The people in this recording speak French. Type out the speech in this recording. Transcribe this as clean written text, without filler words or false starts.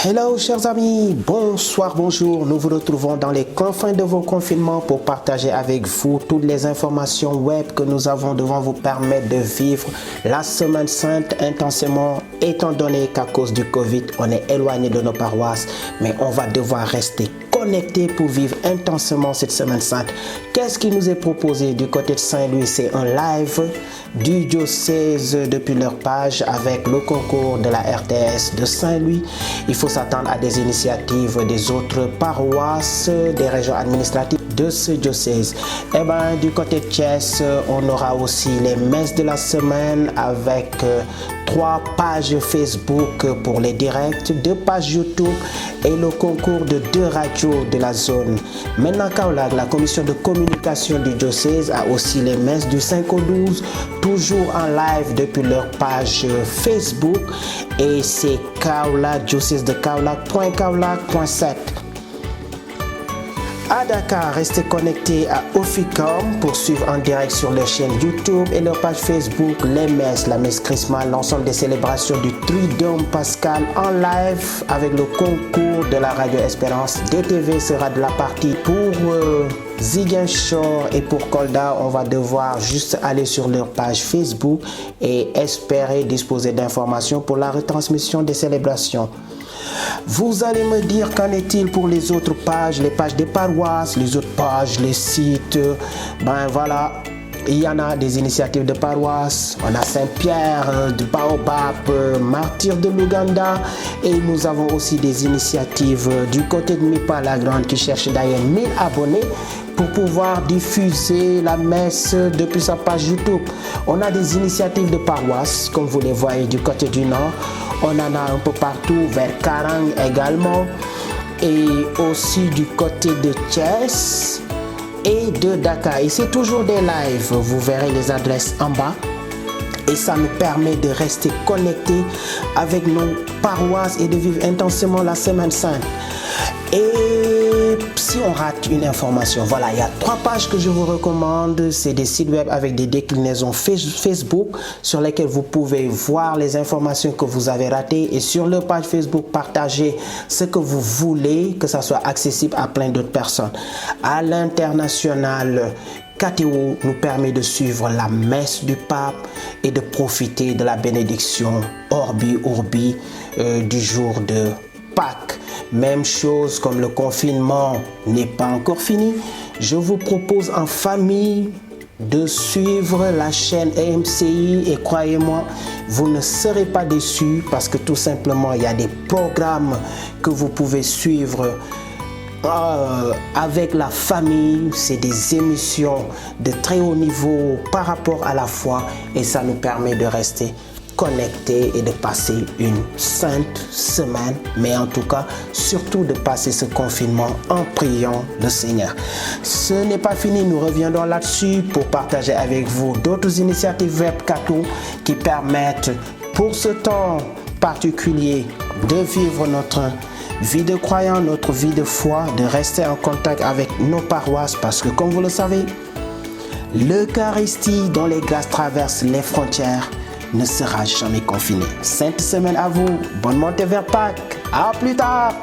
Hello chers amis, bonsoir, bonjour. Nous vous retrouvons dans les confins de vos confinements pour partager avec vous toutes les informations web que nous avons devant vous permettre de vivre la semaine sainte intensément, étant donné qu'à cause du Covid, on est éloigné de nos paroisses, mais on va devoir rester connectés pour vivre intensément cette semaine sainte. Qu'est-ce qui nous est proposé du côté de Saint-Louis? C'est un live du diocèse depuis leur page avec le concours de la RTS de Saint-Louis. Il faut s'attendre à des initiatives des autres paroisses, des régions administratives de ce diocèse. Et du côté de Thiès, on aura aussi les messes de la semaine avec 3 pages Facebook pour les directs, 2 pages YouTube et le concours de 2 radios de la zone. Maintenant, Kaolack, la commission de communication du diocèse a aussi les messes du 5 au 12, toujours en live depuis leur page Facebook, et c'est Kaolack, diocèse de Kaolack.kaolack.7. À Dakar, restez connectés à Oficom pour suivre en direct sur leur chaîne YouTube et leur page Facebook les messes, la messe chrismale, l'ensemble des célébrations du Triduum Pascal en live avec le concours de la Radio Espérance. DTV sera de la partie pour Ziguinchor et pour Kolda. On va devoir juste aller sur leur page Facebook et espérer disposer d'informations pour la retransmission des célébrations. Vous allez me dire qu'en est-il pour les autres pages, les pages des paroisses, les autres pages, les sites. Voilà, il y en a des initiatives de paroisses. On a Saint-Pierre de Baobab, Martyr de l'Ouganda, et nous avons aussi des initiatives du côté de Mipa la Grande qui cherche d'ailleurs 1000 abonnés pour pouvoir diffuser la messe depuis sa page YouTube. On a des initiatives de paroisses, comme vous les voyez du côté du Nord. On en a un peu partout, vers Karang également, et aussi du côté de Thiès et de Dakar. Et c'est toujours des lives, vous verrez les adresses en bas. Et ça nous permet de rester connectés avec nos paroisses et de vivre intensément la Semaine Sainte. Et si on rate une information, voilà, il y a 3 pages que je vous recommande. C'est des sites web avec des déclinaisons Facebook sur lesquelles vous pouvez voir les informations que vous avez ratées. Et sur leur page Facebook, partagez ce que vous voulez, que ça soit accessible à plein d'autres personnes. À l'international, KTO nous permet de suivre la messe du pape et de profiter de la bénédiction Orbi Urbi du jour de Pâques. Même chose, comme le confinement n'est pas encore fini, je vous propose en famille de suivre la chaîne AMCI et croyez-moi, vous ne serez pas déçus parce que tout simplement, il y a des programmes que vous pouvez suivre avec la famille. C'est des émissions de très haut niveau par rapport à la foi et ça nous permet de rester connectés et de passer une sainte semaine, mais en tout cas surtout de passer ce confinement en priant le Seigneur. Ce n'est pas fini, nous reviendrons là-dessus pour partager avec vous d'autres initiatives web Kato qui permettent pour ce temps particulier de vivre notre vie de croyant, notre vie de foi, de rester en contact avec nos paroisses parce que comme vous le savez, l'Eucharistie dont les grâces traversent les frontières ne sera jamais confiné. Sainte semaine à vous, bonne montée vers Pâques, à plus tard.